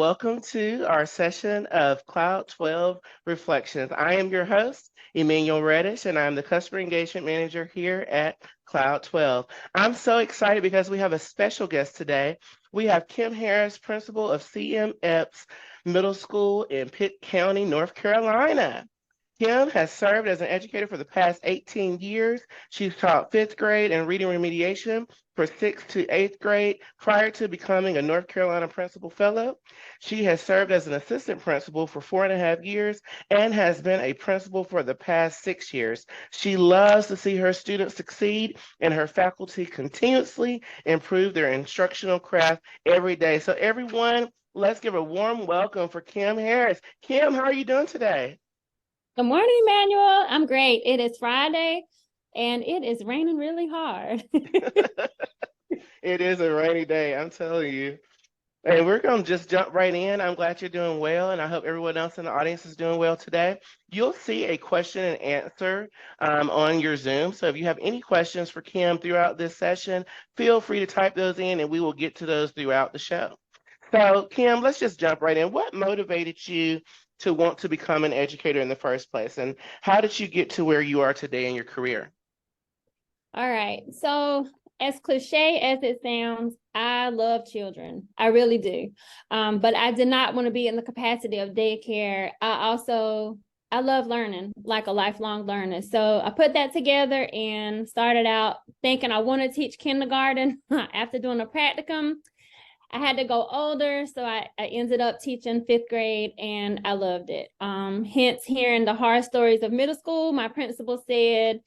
welcome to our session of Cloud-12 Reflections. I am your host, Emmanuel Reddish, and I'm the Customer Engagement Manager here at Cloud-12. I'm so excited because we have a special guest today. We have Kim Harris, Principal of CM Eppes Middle School in Pitt County, North Carolina. Kim has served as an educator for the past 18 years. She's taught fifth grade and reading remediation for sixth to eighth grade prior to becoming a North Carolina Principal Fellow. She has served as an assistant principal for 4.5 years and has been a principal for the past 6 years. She loves to see her students succeed and her faculty continuously improve their instructional craft every day. So everyone, let's give a warm welcome for Kim Harris. Kim, how are you doing today? Good morning, Emmanuel. I'm great. It is Friday and it is raining really hard. It is a rainy day, I'm telling you. And we're going to just jump right in. I'm glad you're doing well, and I hope everyone else in the audience is doing well today. You'll see a question and answer on your Zoom. So if you have any questions for Kim throughout this session, feel free to type those in, and we will get to those throughout the show. So Kim, let's just jump right in. What motivated you to want to become an educator in the first place, and how did you get to where you are today in your career? All right. So as cliche as it sounds, I love children. I really do. But I did not want to be in the capacity of daycare. I love learning, like a lifelong learner. So I put that together and started out thinking I want to teach kindergarten. After doing a practicum, I had to go older, so I ended up teaching fifth grade, and I loved it. Hence, hearing the horror stories of middle school, my principal said,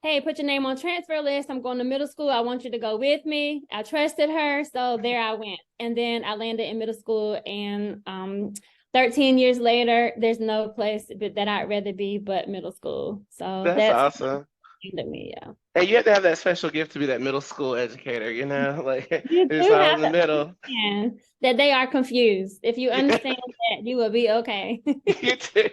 hey, put your name on transfer list. I'm going to middle school. I want you to go with me. I trusted her, so there I went. And then I landed in middle school, and 13 years later, there's no place that I'd rather be but middle school. So That's that's awesome. to me, yeah. And you have to have that special gift to be that middle school educator, like You it's do all in have the to middle. understand that they are confused. If you understand that, you will be okay. You too.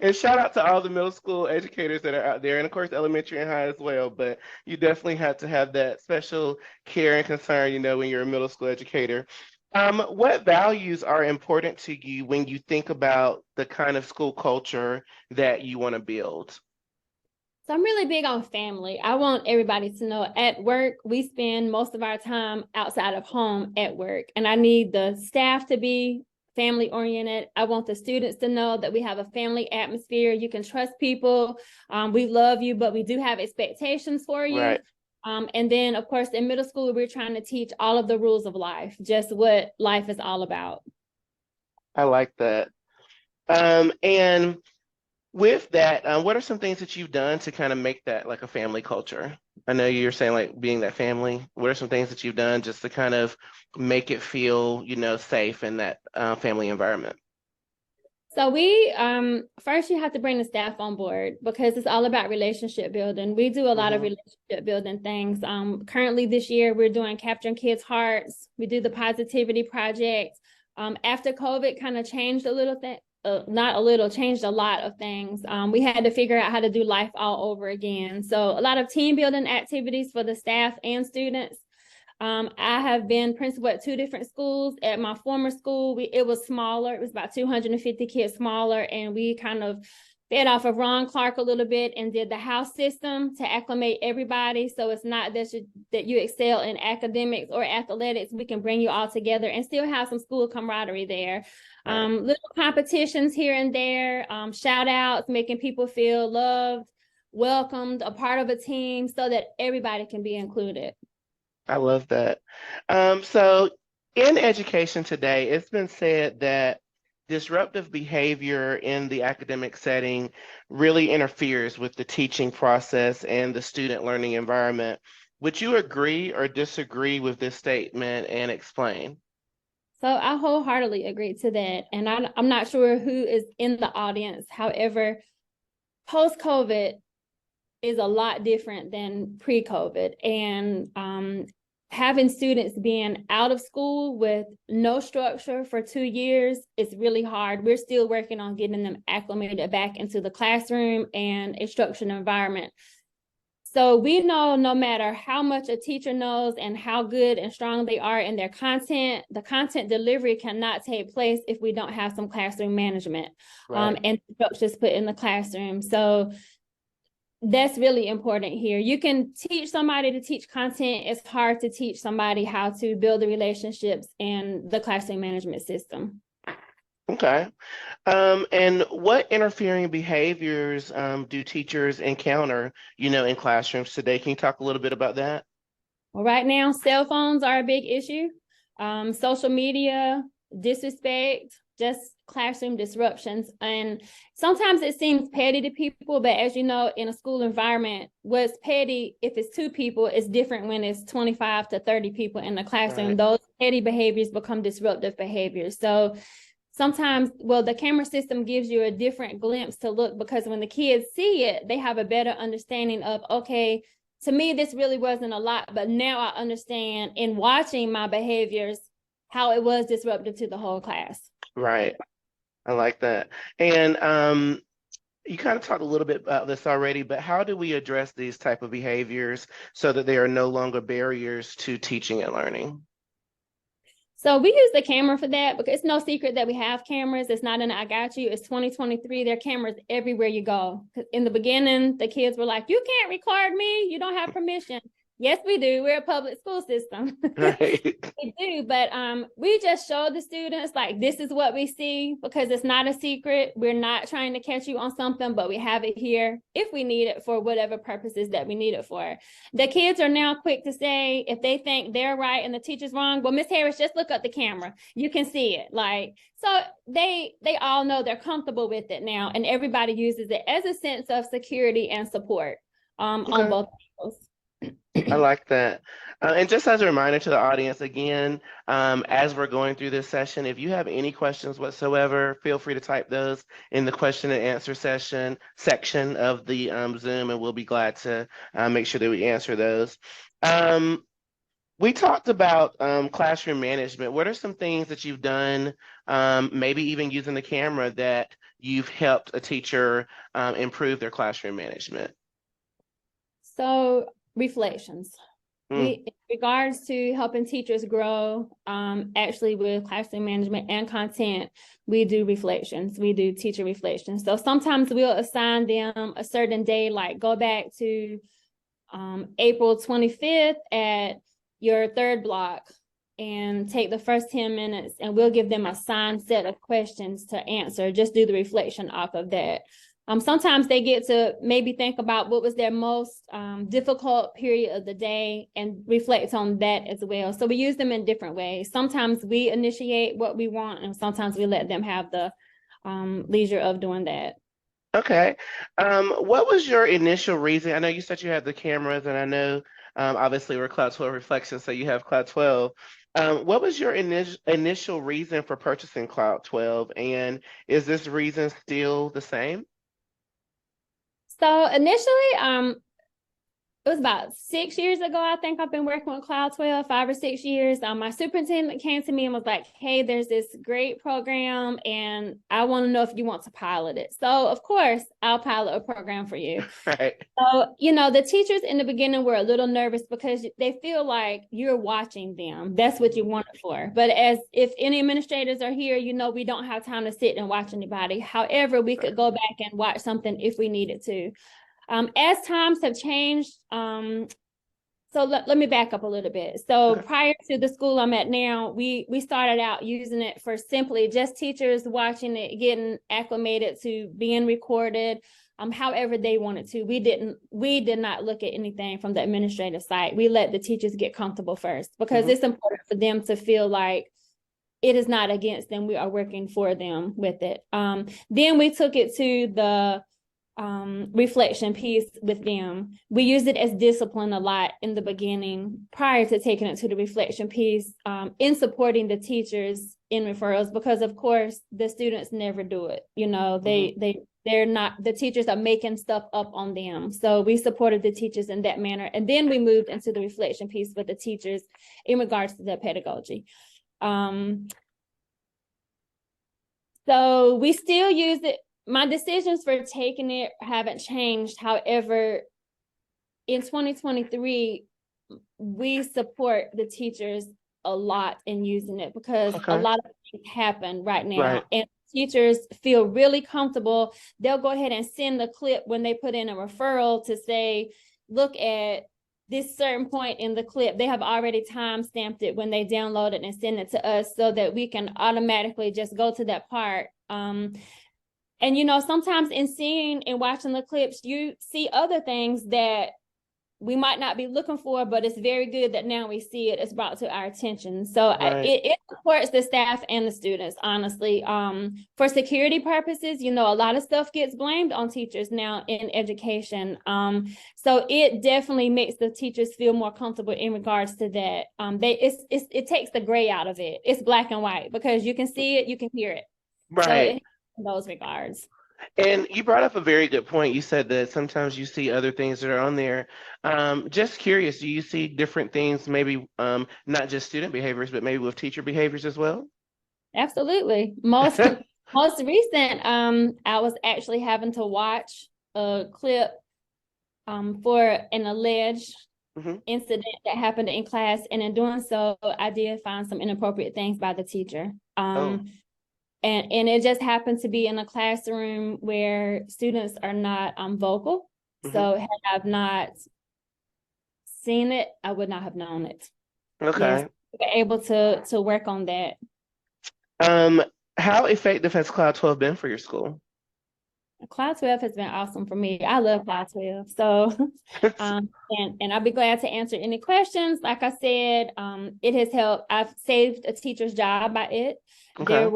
And shout out to all the middle school educators that are out there, and of course elementary and high as well. But you definitely have to have that special care and concern, when you're a middle school educator. What values are important to you when you think about the kind of school culture that you want to build? So I'm really big on family. I want everybody to know at work, we spend most of our time outside of home at work. And I need the staff to be family oriented. I want the students to know that we have a family atmosphere. You can trust people. We love you, but we do have expectations for you. Right. And then, of course, in middle school, we're trying to teach all of the rules of life, just what life is all about. I like that. And with that, what are some things that you've done to kind of make that like a family culture? I know you're saying like being that family. What are some things that you've done just to kind of make it feel, safe in that family environment? So we first you have to bring the staff on board because it's all about relationship building. We do a lot of relationship building things. Currently this year we're doing Capturing Kids' Hearts. We do the Positivity Project. After COVID kind of changed a little thing, not a little, changed a lot of things. We had to figure out how to do life all over again. So a lot of team building activities for the staff and students. I have been principal at 2 different schools. At my former school, it was smaller. It was about 250 kids smaller, and we kind of fed off of Ron Clark a little bit and did the house system to acclimate everybody. So it's not that you excel in academics or athletics. We can bring you all together and still have some school camaraderie there. Right. Little competitions here and there, shout outs, making people feel loved, welcomed, a part of a team so that everybody can be included. I love that. So in education today, it's been said that disruptive behavior in the academic setting really interferes with the teaching process and the student learning environment. Would you agree or disagree with this statement and explain? So I wholeheartedly agree to that. And I'm not sure who is in the audience. However, post-COVID is a lot different than pre-COVID. And having students being out of school with no structure for 2 years is really hard. We're still working on getting them acclimated back into the classroom and a structured environment. So we know no matter how much a teacher knows and how good and strong they are in their content, the content delivery cannot take place if we don't have some classroom management Right. and instructions put in the classroom. So that's really important here. You can teach somebody to teach content. It's hard to teach somebody how to build the relationships in the classroom management system. Okay. And what interfering behaviors do teachers encounter, in classrooms today? Can you talk a little bit about that? Well, right now, cell phones are a big issue. Social media, disrespect, just classroom disruptions. And sometimes it seems petty to people, but as you know, in a school environment, what's petty, if it's 2 people, is different when it's 25 to 30 people in the classroom. Right. Those petty behaviors become disruptive behaviors. So sometimes, well, the camera system gives you a different glimpse to look, because when the kids see it, they have a better understanding of, okay, to me, this really wasn't a lot, but now I understand in watching my behaviors how it was disruptive to the whole class. Right. I like that. And you kind of talked a little bit about this already, but how do we address these type of behaviors so that they are no longer barriers to teaching and learning? So we use the camera for that, because it's no secret that we have cameras. It's not an I got you. It's 2023. There are cameras everywhere you go. In the beginning, the kids were like, you can't record me. You don't have permission. Yes, we do. We're a public school system. Right. We do, but we just show the students like this is what we see, because it's not a secret. We're not trying to catch you on something, but we have it here if we need it for whatever purposes that we need it for. The kids are now quick to say if they think they're right and the teacher's wrong. Well, Miss Harris, just look at the camera. You can see it. Like, so they all know they're comfortable with it now, and everybody uses it as a sense of security and support on Okay. both levels. I like that. And just as a reminder to the audience, again, as we're going through this session, if you have any questions whatsoever, feel free to type those in the question and answer section of the Zoom, and we'll be glad to make sure that we answer those. We talked about classroom management. What are some things that you've done, maybe even using the camera, that you've helped a teacher improve their classroom management? So reflections. Mm. In regards to helping teachers grow, actually with classroom management and content, we do reflections. We do teacher reflections. So sometimes we'll assign them a certain day, like go back to April 25th at your 3rd block and take the first 10 minutes, and we'll give them a signed set of questions to answer. Just do the reflection off of that. Sometimes they get to maybe think about what was their most difficult period of the day and reflect on that as well. So we use them in different ways. Sometimes we initiate what we want, and sometimes we let them have the leisure of doing that. Okay. What was your initial reason? I know you said you had the cameras, and I know obviously we're Kloud-12 Reflections, so you have Kloud-12. What was your initial reason for purchasing Kloud-12, and is this reason still the same? So initially, it was about 6 years ago, I think I've been working with Kloud-12, 5 or 6 years. My superintendent came to me and was like, hey, there's this great program, and I want to know if you want to pilot it. So, of course, I'll pilot a program for you. Right. So, the teachers in the beginning were a little nervous because they feel like you're watching them. That's what you want it for. But if any administrators are here, we don't have time to sit and watch anybody. However, we could go back and watch something if we needed to. As times have changed, so let me back up a little bit. So Okay. prior to the school I'm at now, we started out using it for simply just teachers watching it, getting acclimated to being recorded, however they wanted to. We did not look at anything from the administrative side. We let the teachers get comfortable first, because it's important for them to feel like it is not against them. We are working for them with it. Then we took it to the reflection piece with them. We used it as discipline a lot in the beginning prior to taking it to the reflection piece, in supporting the teachers in referrals, because of course the students never do it. They're not, the teachers are making stuff up on them. So we supported the teachers in that manner. And then we moved into the reflection piece with the teachers in regards to their pedagogy. So we still use it. My decisions for taking it haven't changed. However, in 2023, we support the teachers a lot in using it because a Okay. lot of things happen right Right. now, and teachers feel really comfortable. They'll go ahead and send the clip when they put in a referral to say, look at this certain point in the clip. They have already time stamped it when they download it and send it to us so that we can automatically just go to that part. And sometimes in seeing and watching the clips, you see other things that we might not be looking for, but it's very good that now we see it. It's brought to our attention. So Right. it supports the staff and the students, honestly. For security purposes, a lot of stuff gets blamed on teachers now in education. So it definitely makes the teachers feel more comfortable in regards to that. It takes the gray out of it. It's black and white because you can see it, you can hear it. So Right. in those regards. And you brought up a very good point. You said that sometimes you see other things that are on there. Just curious, do you see different things, maybe not just student behaviors, but maybe with teacher behaviors as well? Absolutely. Most most recent, I was actually having to watch a clip for an alleged Hmm. incident that happened in class, and in doing so, I did find some inappropriate things by the teacher. Oh. And it just happened to be in a classroom where students are not vocal. Hmm. So had I not seen it, I would not have known it. Yes, Okay. we were able to work on that. Um, how effective has Cloud-12 been for your school? Kloud-12 has been awesome for me. I love Kloud-12. So, and I'll be glad to answer any questions. Like I said, it has helped. I've saved a teacher's job by it. Okay.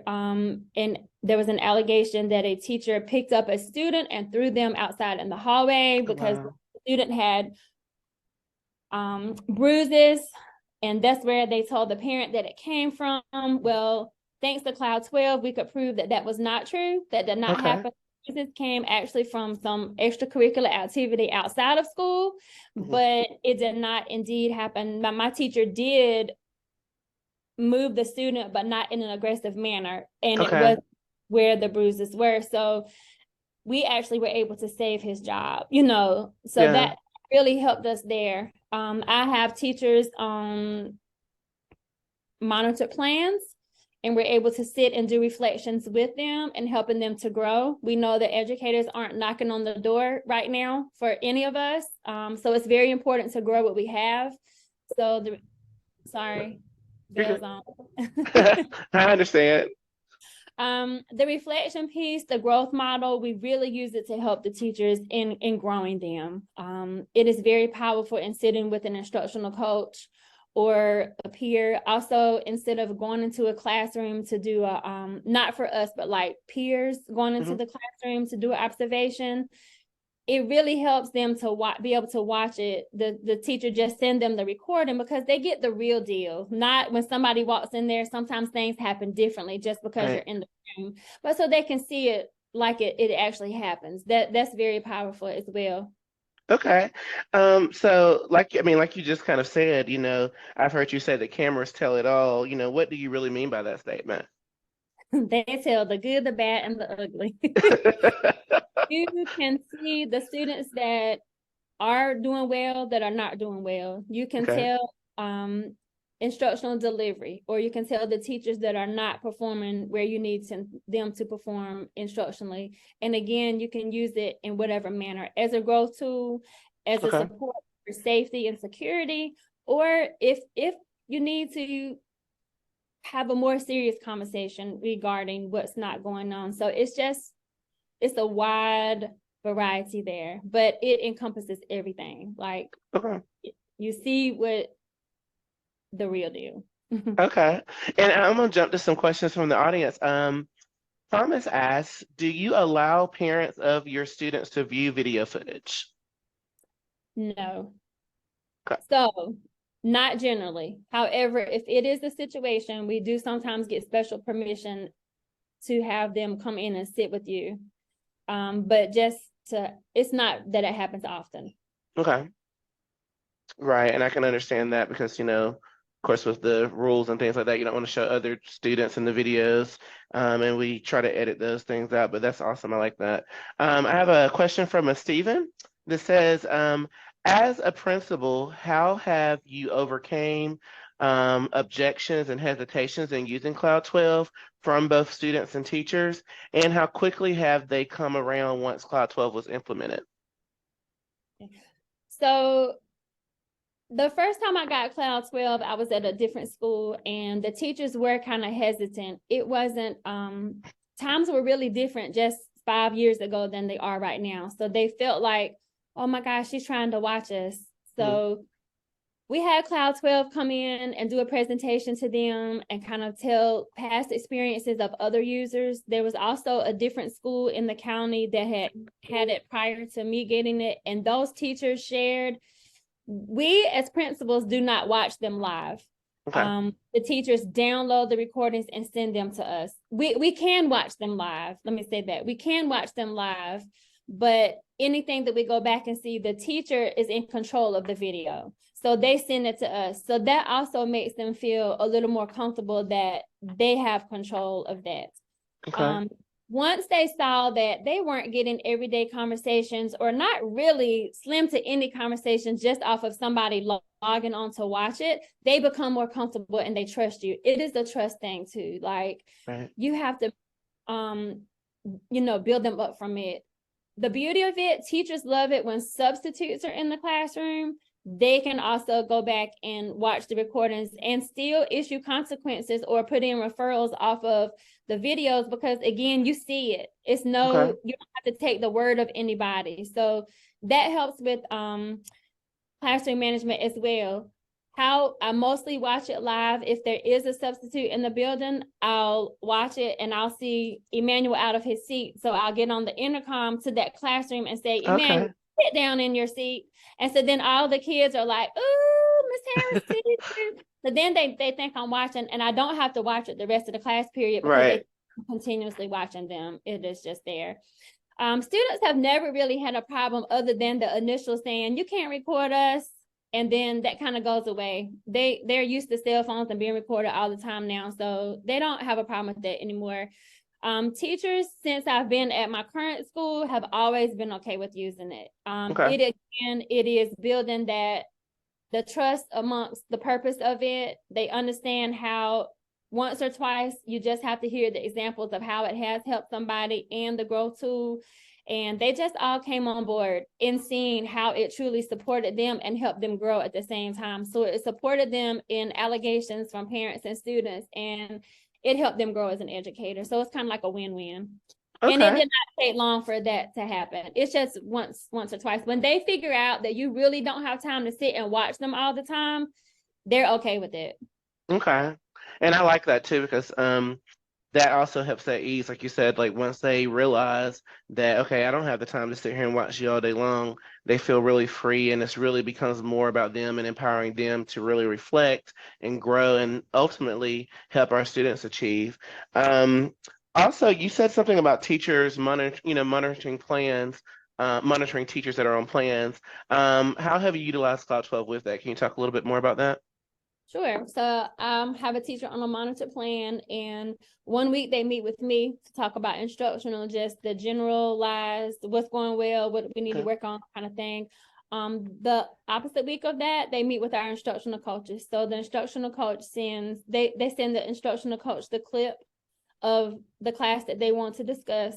And there was an allegation that a teacher picked up a student and threw them outside in the hallway Oh, because the wow. student had bruises, and that's where they told the parent that it came from. Well, thanks to Kloud-12, we could prove that that was not true. That did not Okay. happen. This came actually from some extracurricular activity outside of school, Mhm. but it did not indeed happen. My teacher did move the student, but not in an aggressive manner, and it Okay. was where the bruises were. So we actually were able to save his job, so Yeah. that really helped us there. I have teachers on monitored plans, and we're able to sit and do reflections with them and helping them to grow. We know that educators aren't knocking on the door right now for any of us. So it's very important to grow what we have. So sorry, You're bells good. on. I understand. The reflection piece, the growth model, we really use it to help the teachers in growing them. It is very powerful in sitting with an instructional coach or a peer. Also, instead of going into a classroom to do not for us, but like peers going into Hmm. the classroom to do an observation, it really helps them to be able to watch it. The teacher just send them the recording because they get the real deal. Not when somebody walks in there, sometimes things happen differently just because you're Right. in the room, but so they can see it like it actually happens. That's very powerful as well. Okay. So like you just kind of said, I've heard you say that cameras tell it all. What do you really mean by that statement? They tell the good, the bad, and the ugly. You can see the students that are doing well, that are not doing well. You can Okay. tell instructional delivery, or you can tell the teachers that are not performing where you need them to perform instructionally. And again, you can use it in whatever manner as a growth tool, as a Okay. support for safety and security, or if you need to have a more serious conversation regarding what's not going on. So it's a wide variety there, but it encompasses everything. Like Okay. you see what the real deal. Okay. And I'm gonna jump to some questions from the audience. Thomas asks, do you allow parents of your students to view video footage? No. Okay. So not generally. However, if it is a situation, we do sometimes get special permission to have them come in and sit with you. But it's not that it happens often. Okay. Right. And I can understand that because, of course, with the rules and things like that, you don't want to show other students in the videos. And we try to edit those things out, but that's awesome. I like that. I have a question from a Steven that says, As a principal, how have you overcame objections and hesitations in using Cloud-12 from both students and teachers, and how quickly have they come around once Cloud-12 was implemented? So the first time I got Cloud-12, I was at a different school and the teachers were kind of hesitant. It wasn't, times were really different just 5 years ago than they are right now. So they felt like, oh my gosh, she's trying to watch us. So we had Cloud-12 come in and do a presentation to them and kind of tell past experiences of other users. There was also a different school in the county that had it prior to me getting it. And those teachers shared, we as principals do not watch them live. Okay. The teachers download the recordings and send them to us. We can watch them live. Let me say that. We can watch them live, but anything that we go back and see, the teacher is in control of the video. So they send it to us. So that also makes them feel a little more comfortable that they have control of that. Okay. Once they saw that they weren't getting everyday conversations or not really slim to any conversations just off of somebody logging on to watch it, they become more comfortable and they trust you. It is a trust thing too. Like Right. you have to, build them up from it. The beauty of it, teachers love it when substitutes are in the classroom. They can also go back and watch the recordings and still issue consequences or put in referrals off of the videos because again, you see it. It's Okay. you don't have to take the word of anybody. So that helps with classroom management as well. How I mostly watch it live. If there is a substitute in the building, I'll watch it and I'll see Emmanuel out of his seat. So I'll get on the intercom to that classroom and say, Emmanuel, Okay. sit down in your seat. And so then all the kids are like, oh, Miss Harris. So then they think I'm watching and I don't have to watch it the rest of the class period because Right. they continuously watching them. It is just there. Students have never really had a problem other than the initial saying, you can't record us. And then that kind of goes away. They're used to cell phones and being recorded all the time now. So they don't have a problem with that anymore. Teachers, since I've been at my current school, have always been okay with using it. Okay. It is building that the trust amongst the purpose of it. They understand how once or twice you just have to hear the examples of how it has helped somebody and the growth tool. And they just all came on board in seeing how it truly supported them and helped them grow at the same time. So it supported them in allegations from parents and students, and it helped them grow as an educator. So it's kind of like a win-win. And it Okay. did not take long for that to happen. It's just once or twice. When they figure out that you really don't have time to sit and watch them all the time, they're okay with it. Okay. And I like that too because that also helps that ease, like you said, like once they realize that, okay, I don't have the time to sit here and watch you all day long, they feel really free and it's really becomes more about them and empowering them to really reflect and grow and ultimately help our students achieve. Also, you said something about teachers monitoring plans, monitoring teachers that are on plans. How have you utilized Cloud-12 with that? Can you talk a little bit more about that? Sure. So have a teacher on a monitor plan, and 1 week they meet with me to talk about instructional, just the generalized, what's going well, what we need to Okay. work on, kind of thing. The opposite week of that, they meet with our instructional coaches. So the instructional coach they send the instructional coach the clip of the class that they want to discuss.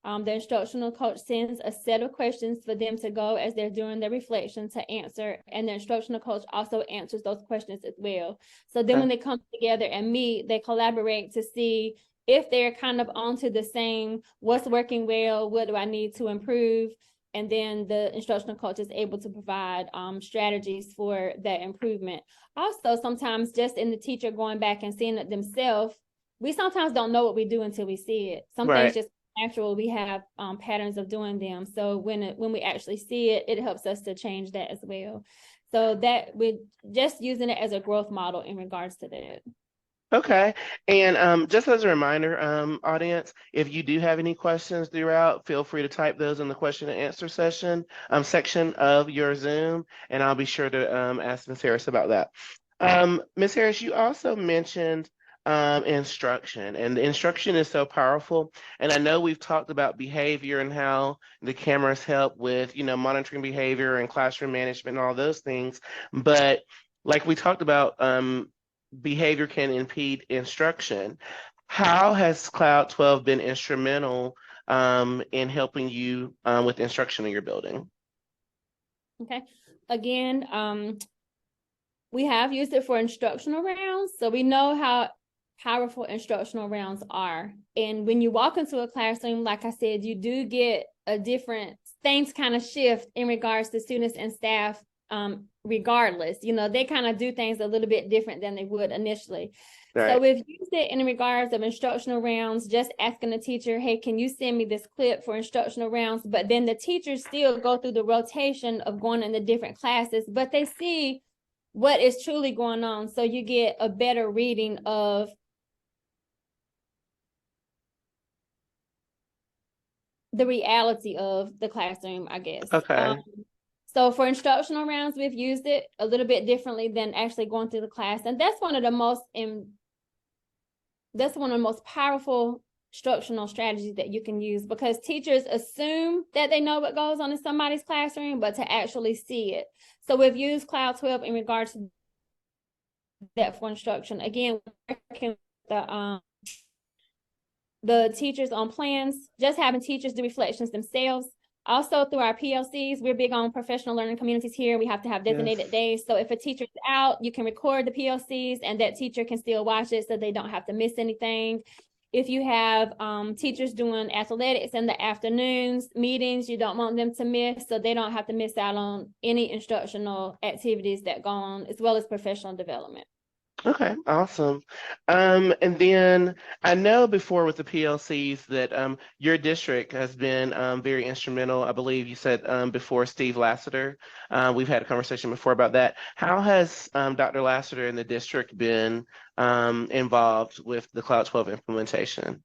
The instructional coach sends a set of questions for them to go as they're doing their reflection to answer, and the instructional coach also answers those questions as well. So then when Okay. they come together and meet, they collaborate to see if they're kind of onto the same, what's working well, what do I need to improve, and then the instructional coach is able to provide strategies for that improvement. Also, sometimes just in the teacher going back and seeing it themselves, we sometimes don't know what we do until we see it. Some things Right. just natural. We have patterns of doing them. So when we actually see it, it helps us to change that as well. So that we're just using it as a growth model in regards to that. Okay. And just as a reminder, audience, if you do have any questions throughout, feel free to type those in the question and answer section of your Zoom, and I'll be sure to ask Ms. Harris about that. Ms. Harris, you also mentioned instruction. And the instruction is so powerful. And I know we've talked about behavior and how the cameras help with, monitoring behavior and classroom management and all those things. But like we talked about, behavior can impede instruction. How has Cloud-12 been instrumental in helping you with instruction in your building? Okay. Again, we have used it for instructional rounds, so we know how powerful instructional rounds are. And when you walk into a classroom, like I said, you do get a different, things kind of shift in regards to students and staff, regardless. They kind of do things a little bit different than they would initially. Right. So we've used it in regards of instructional rounds, just asking the teacher, hey, can you send me this clip for instructional rounds? But then the teachers still go through the rotation of going into different classes, but they see what is truly going on. So you get a better reading of the reality of the classroom, I guess. Okay. So for instructional rounds, we've used it a little bit differently than actually going through the class. And that's one of the most powerful instructional strategies that you can use, because teachers assume that they know what goes on in somebody's classroom, but to actually see it. So we've used Cloud-12 in regards to that for instruction. Again, working with the teachers on plans, just having teachers do reflections themselves. Also through our PLCs, we're big on professional learning communities here. We have to have designated days. So if a teacher's out, you can record the PLCs and that teacher can still watch it so they don't have to miss anything. If you have teachers doing athletics in the afternoons, meetings, you don't want them to miss, so they don't have to miss out on any instructional activities that go on, as well as professional development. Okay, awesome. And then I know before with the PLCs that your district has been very instrumental. I believe you said before Steve Lassiter. We've had a conversation before about that. How has Dr. Lassiter and the district been involved with the Cloud-12 implementation?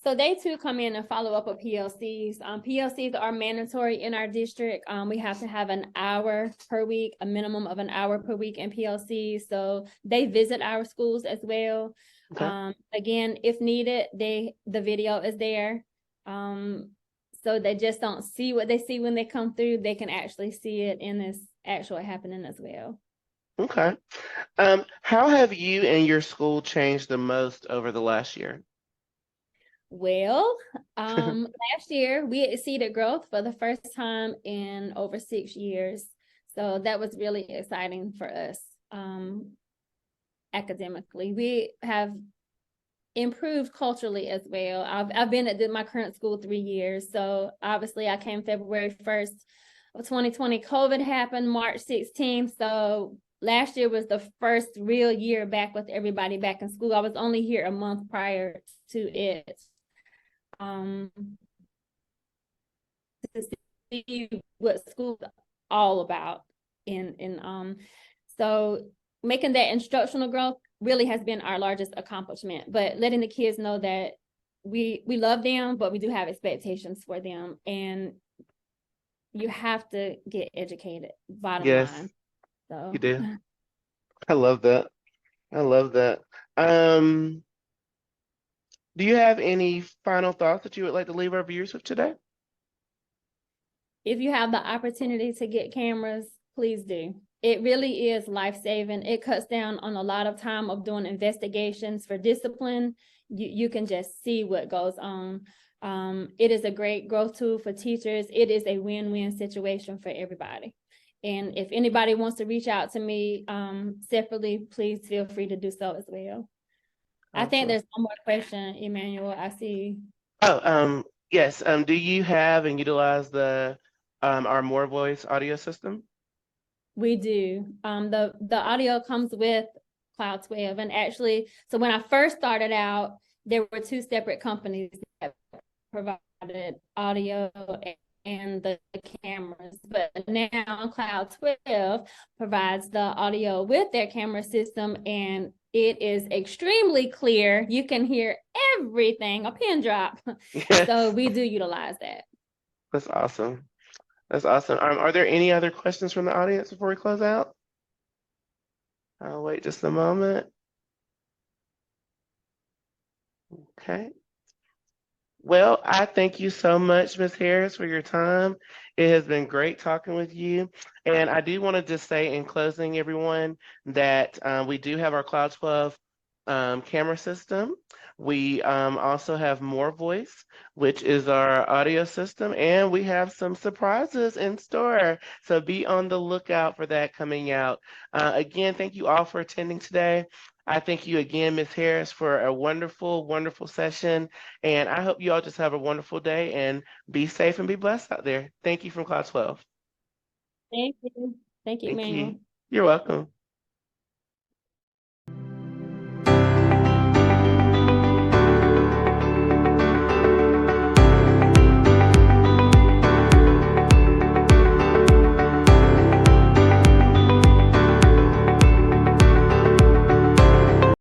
So they too come in and follow up with PLCs. PLCs are mandatory in our district. We have to have an hour per week, a minimum of an hour per week in PLCs. So they visit our schools as well. Okay. Again, if needed, the video is there. So they just don't see what they see when they come through. They can actually see it in this actual happening as well. Okay. How have you and your school changed the most over the last year? Well, last year we exceeded growth for the first time in over 6 years. So that was really exciting for us academically. We have improved culturally as well. I've been at my current school 3 years. So obviously I came February 1st of 2020. COVID happened March 16th. So last year was the first real year back with everybody back in school. I was only here a month prior to it. To see what school's all about. So making that instructional growth really has been our largest accomplishment, but letting the kids know that we love them, but we do have expectations for them, and you have to get educated, bottom line. So You do. I love that. I love that. Do you have any final thoughts that you would like to leave our viewers with today? If you have the opportunity to get cameras, please do. It really is life-saving. It cuts down on a lot of time of doing investigations for discipline. You can just see what goes on. It is a great growth tool for teachers. It is a win-win situation for everybody. And if anybody wants to reach out to me separately, please feel free to do so as well. Awesome. I think there's one more question, Emmanuel. I see. Oh, yes. Do you have and utilize the our More Voice audio system? We do. The audio comes with Cloud-12, and actually, so when I first started out, there were 2 separate companies that provided audio and the cameras, but now Cloud-12 provides the audio with their camera system, and it is extremely clear. You can hear everything, a pin drop. Yes. So we do utilize that. That's awesome. That's awesome. Are there any other questions from the audience before we close out? I'll wait just a moment. Okay. Well, I thank you so much, Ms. Harris, for your time. It has been great talking with you. And I do want to just say in closing, everyone, that we do have our Cloud 12 camera system. We also have More Voice, which is our audio system, and we have some surprises in store. So be on the lookout for that coming out. Again, thank you all for attending today. I thank you again, Ms. Harris, for a wonderful, wonderful session. And I hope you all just have a wonderful day and be safe and be blessed out there. Thank you from Cloud 12. Thank you. Thank you, Thank you. Emmanuel. You're welcome.